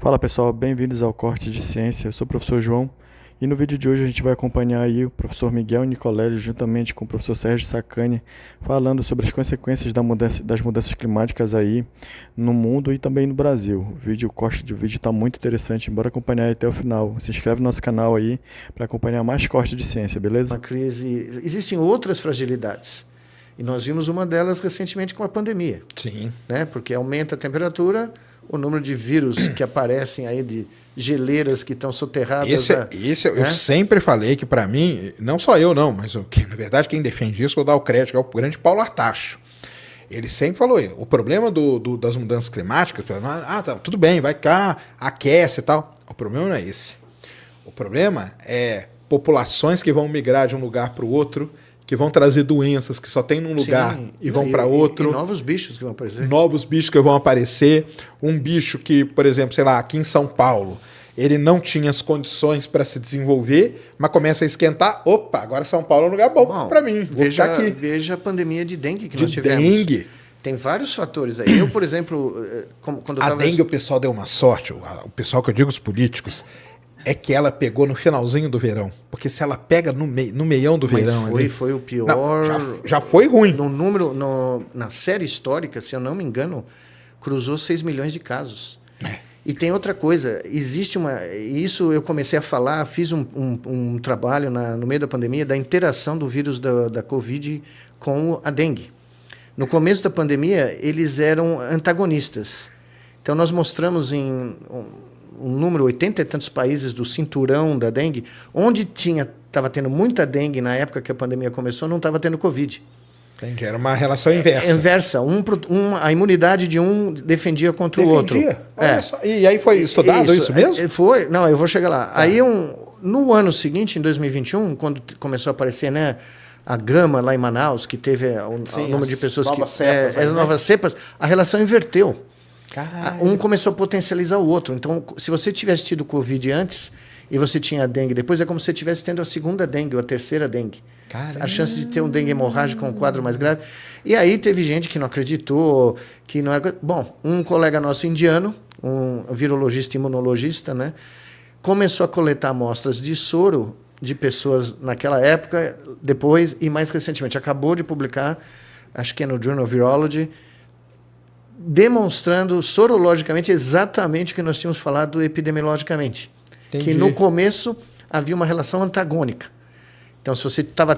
Fala pessoal, bem-vindos ao Corte de Ciência. Eu sou o professor João e no vídeo de hoje a gente vai acompanhar aí o professor Miguel Nicolelli juntamente com o professor Sérgio Sacani falando sobre as consequências das mudanças climáticas aí no mundo e também no Brasil. O corte do vídeo está muito interessante, bora acompanhar aí até o final. Se inscreve no nosso canal aí para acompanhar mais Corte de Ciência, beleza? Uma crise, existem outras fragilidades. E nós vimos uma delas recentemente com a pandemia. Sim. Né? Porque aumenta a temperatura, o número de vírus que aparecem aí, de geleiras que estão soterradas. Eu sempre falei que, para mim, não só eu não, mas na verdade quem defende isso, vou dar o crédito, é o grande Paulo Artacho. Ele sempre falou, o problema das mudanças climáticas, tá, tudo bem, vai cá, aquece e tal. O problema não é esse. O problema é populações que vão migrar de um lugar para o outro, que vão trazer doenças que só tem num lugar. Sim, e vão para outro. E novos bichos que vão aparecer. Novos bichos que vão aparecer. Um bicho que, por exemplo, sei lá, aqui em São Paulo, ele não tinha as condições para se desenvolver, mas começa a esquentar. Opa, agora São Paulo é um lugar bom para mim. Vou ficar aqui. Veja a pandemia de dengue que nós tivemos. Dengue. Tem vários fatores aí. Eu, por exemplo, quando eu a dengue, o pessoal deu uma sorte. O pessoal que eu digo, os políticos, é que ela pegou no finalzinho do verão. Porque se ela pega no meião do verão... Foi o pior... Não, já foi ruim. Na série histórica, se eu não me engano, cruzou 6 milhões de casos. E tem outra coisa, isso eu comecei a falar, fiz um trabalho no meio da pandemia da interação do vírus da Covid com a dengue. No começo da pandemia, eles eram antagonistas. Então, nós mostramos em um número, 80 e tantos países do cinturão da dengue, onde estava tendo muita dengue na época que a pandemia começou, não estava tendo Covid. Entendi, era uma relação inversa. Inversa. A imunidade de um defendia contra o outro. Olha só. E aí foi estudado isso mesmo? Foi. Não, eu vou chegar lá. Aí, no ano seguinte, em 2021, quando começou a aparecer, né, a gama lá em Manaus, que teve o número de pessoas novas cepas, a relação inverteu. Caralho. Um começou a potencializar o outro. Então, se você tivesse tido Covid antes e você tinha dengue depois, é como se você estivesse tendo a segunda dengue ou a terceira dengue. Caramba. A chance de ter um dengue hemorrágico com um quadro mais grave. E aí teve gente que não acreditou, que não era... Bom, um colega nosso indiano, um virologista imunologista, né, começou a coletar amostras de soro de pessoas naquela época, depois e mais recentemente. Acabou de publicar, acho que é no Journal of Virology, demonstrando sorologicamente exatamente o que nós tínhamos falado epidemiologicamente. Entendi. Que no começo havia uma relação antagônica. Então, se você estava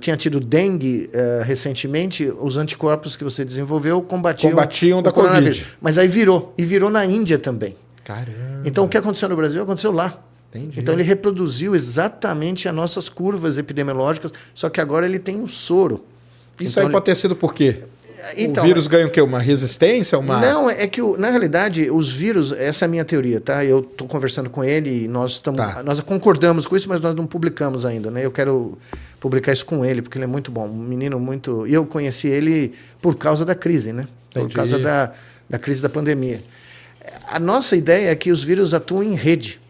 tinha tido dengue recentemente, os anticorpos que você desenvolveu combatiam da Covid. Mas aí virou. E virou na Índia também. Caramba. Então, o que aconteceu no Brasil, aconteceu lá. Entendi. Então, ele reproduziu exatamente as nossas curvas epidemiológicas, só que agora ele tem um soro. Isso aí pode ter sido por quê? Então, o vírus ganha o quê? Uma resistência? Não, é que, na realidade, os vírus... Essa é a minha teoria, tá? Eu estou conversando com ele e nós concordamos com isso, mas nós não publicamos ainda, né? Eu quero publicar isso com ele, porque ele é muito bom. Um menino muito... E eu conheci ele por causa da crise, né? Por causa da crise da pandemia. A nossa ideia é que os vírus atuam em rede.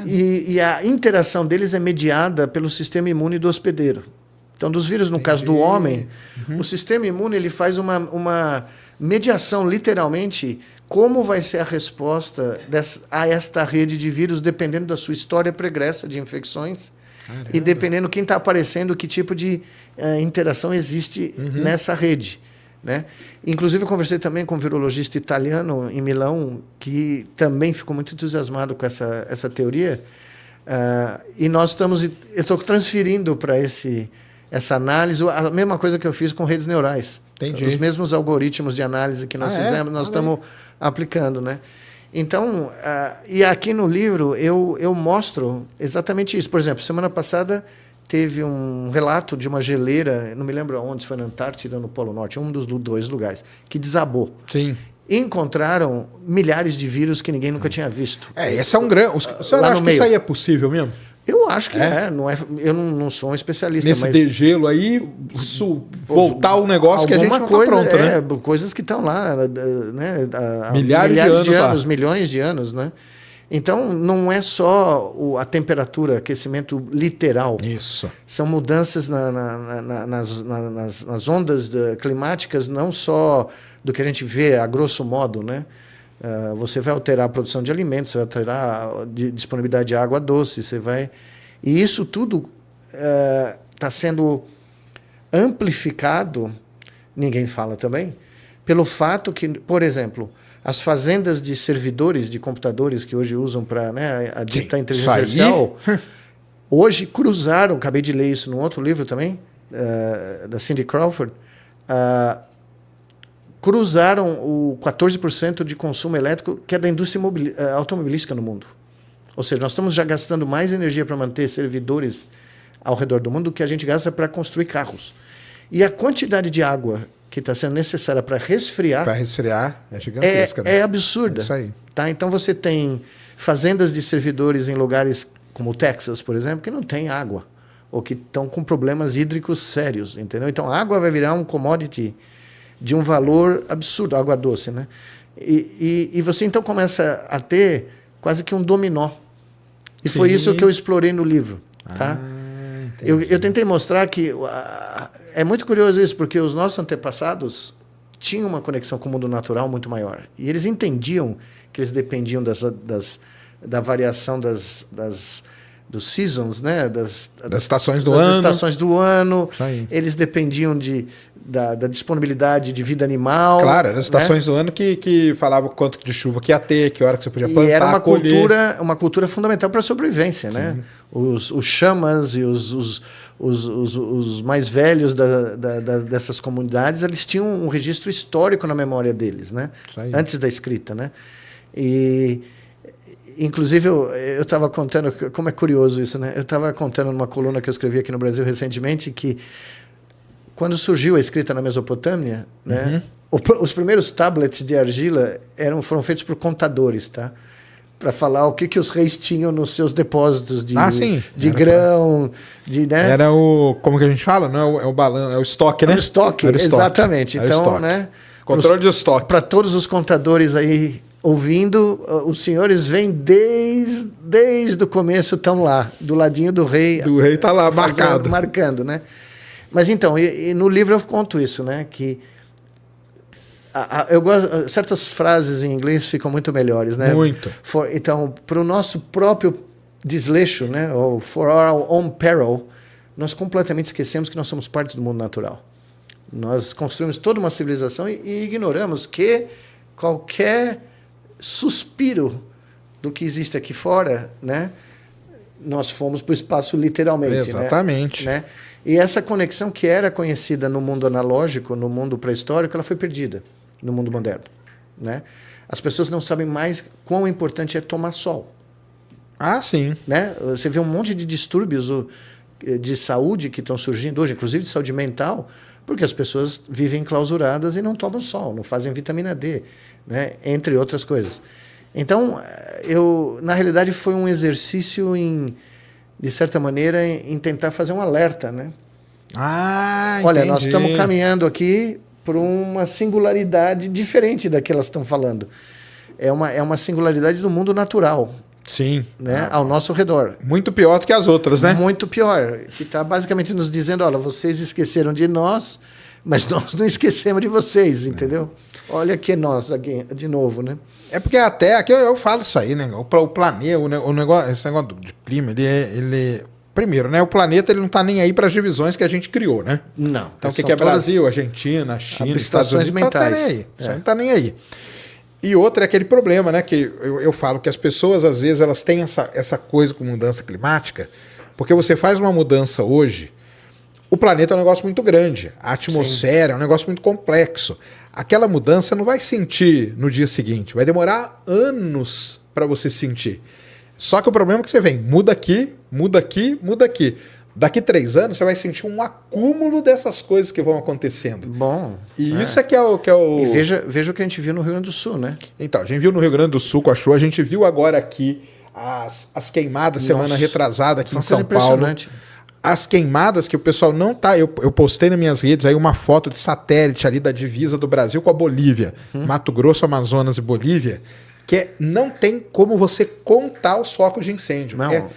E a interação deles é mediada pelo sistema imune do hospedeiro. Então, dos vírus, no caso do homem, o sistema imune ele faz uma mediação, literalmente, como vai ser a resposta a esta rede de vírus, dependendo da sua história pregressa de infecções. Caramba. E dependendo quem está aparecendo, que tipo de interação existe nessa rede. Né? Inclusive, eu conversei também com um virologista italiano em Milão, que também ficou muito entusiasmado com essa teoria. E eu estou transferindo para essa análise, a mesma coisa que eu fiz com redes neurais. Entendi. Os mesmos algoritmos de análise que nós fizemos, nós estamos aplicando. Né? Então, e aqui no livro eu mostro exatamente isso. Por exemplo, semana passada teve um relato de uma geleira, não me lembro onde, se foi na Antártida ou no Polo Norte, um dos dois lugares, que desabou. Sim. E encontraram milhares de vírus que ninguém nunca tinha visto. Esse é um grande... O senhor acha que isso aí é possível mesmo? Eu acho que não é. Eu não sou um especialista. Nesse degelo aí, voltar o negócio que a gente não está pronto, né? Coisas que estão lá, né? Milhares de anos, milhões de anos, né? Então, não é só a temperatura, aquecimento literal. Isso. São mudanças nas ondas climáticas, não só do que a gente vê a grosso modo, né? Você vai alterar a produção de alimentos, você vai alterar a disponibilidade de água doce, e isso tudo está sendo amplificado, ninguém fala também, pelo fato que, por exemplo, as fazendas de servidores de computadores que hoje usam para, né, a dita inteligência artificial, hoje cruzaram, acabei de ler isso num outro livro também, da Cindy Crawford, cruzaram o 14% de consumo elétrico que é da indústria automobilística no mundo. Ou seja, nós estamos já gastando mais energia para manter servidores ao redor do mundo do que a gente gasta para construir carros. E a quantidade de água que está sendo necessária para resfriar... Para resfriar é gigantesca. É absurda. É isso aí. Tá? Então você tem fazendas de servidores em lugares como o Texas, por exemplo, que não tem água, ou que estão com problemas hídricos sérios, entendeu? Então a água vai virar um commodity de um valor absurdo, água doce, né? E você então começa a ter quase que um dominó. E foi isso que eu explorei no livro, tá? Eu tentei mostrar que é muito curioso isso, porque os nossos antepassados tinham uma conexão com o mundo natural muito maior. E eles entendiam que eles dependiam da variação dos seasons, né? das estações do ano. Estações do ano. Eles dependiam da disponibilidade de vida animal. Claro, eram as estações do ano que falavam quanto de chuva que ia ter, que hora que você podia plantar, e era uma cultura fundamental para a sobrevivência, né? Os chamas e os mais velhos dessas comunidades, eles tinham um registro histórico na memória deles, né? Antes da escrita, né? E inclusive eu estava contando, como é curioso isso, né? Eu estava contando numa coluna que eu escrevi aqui no Brasil recentemente que quando surgiu a escrita na Mesopotâmia, né, os primeiros tablets de argila foram feitos por contadores, tá? Para falar o que os reis tinham nos seus depósitos de grão, né? Era como que a gente fala? Não é o balanço, é o estoque, né? O estoque, exatamente. Então, né? Controle de estoque. Para todos os contadores aí ouvindo, os senhores vêm desde o começo, estão lá, do ladinho do rei. Do rei está lá, marcando, né? Mas então, e no livro eu conto isso, né? Que eu gosto, certas frases em inglês ficam muito melhores, né? Muito. Então, para o nosso próprio desleixo, né? Ou for our own peril, nós completamente esquecemos que nós somos parte do mundo natural. Nós construímos toda uma civilização e ignoramos que qualquer suspiro do que existe aqui fora, né? Nós fomos para o espaço literalmente. Exatamente. Né? E essa conexão que era conhecida no mundo analógico, no mundo pré-histórico, ela foi perdida no mundo moderno, né? As pessoas não sabem mais quão importante é tomar sol. Ah, sim. Né? Você vê um monte de distúrbios de saúde que estão surgindo hoje, inclusive de saúde mental, porque as pessoas vivem enclausuradas e não tomam sol, não fazem vitamina D, né? Entre outras coisas. Então, na realidade, foi um exercício de certa maneira, em tentar fazer um alerta, né? Olha, nós estamos caminhando aqui por uma singularidade diferente da que elas estão falando. É uma singularidade do mundo natural. Sim. Né? Ao nosso redor. Muito pior do que as outras, né? Muito pior. Que está basicamente nos dizendo, olha, vocês esqueceram de nós, mas nós não esquecemos de vocês, entendeu? Olha que nós aqui, de novo, né? É porque até aqui eu falo isso aí, né? O planeta, o negócio, esse negócio de clima, ele primeiro, né? O planeta ele não está nem aí para as divisões que a gente criou, né? Não. Então o que é Brasil, Argentina, China, Estados Unidos, mentais. Não tá nem aí. Isso aí não está nem aí. E outra é aquele problema, né? Que eu falo que as pessoas, às vezes, elas têm essa coisa com mudança climática, porque você faz uma mudança hoje, o planeta é um negócio muito grande, a atmosfera é um negócio muito complexo. Aquela mudança não vai sentir no dia seguinte, vai demorar anos para você sentir. Só que o problema é que você vem, muda aqui, muda aqui, muda aqui. Daqui 3 anos você vai sentir um acúmulo dessas coisas que vão acontecendo. Bom. E isso é que é o... E veja o que a gente viu no Rio Grande do Sul, né? Então, a gente viu no Rio Grande do Sul com a chuva, a gente viu agora aqui as queimadas semana retrasada aqui em São Paulo. As queimadas que o pessoal não tá... Eu postei nas minhas redes aí uma foto de satélite ali da divisa do Brasil com a Bolívia. Mato Grosso, Amazonas e Bolívia. Que não tem como você contar os focos de incêndio. Não.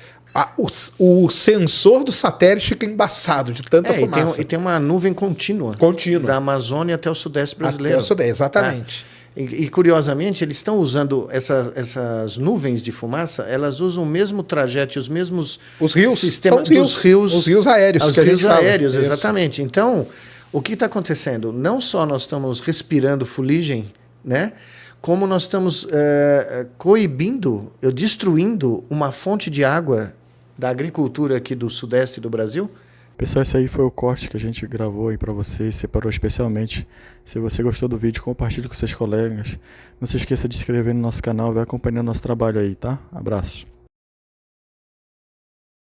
O sensor do satélite fica embaçado de tanta fumaça. E tem uma nuvem contínua. Da Amazônia até o Sudeste brasileiro. Até o Sudeste, exatamente. E curiosamente, eles estão usando essas nuvens de fumaça, elas usam o mesmo trajeto, os mesmos os rios, sistemas dos rios. Os rios aéreos. Os rios aéreos, exatamente. Então, o que está acontecendo? Não só nós estamos respirando fuligem, né? Como nós estamos coibindo, destruindo uma fonte de água da agricultura aqui do sudeste do Brasil. Pessoal, esse aí foi o corte que a gente gravou aí para vocês, separou especialmente. Se você gostou do vídeo, compartilhe com seus colegas. Não se esqueça de se inscrever no nosso canal, vai acompanhando nosso trabalho aí, tá? Abraços.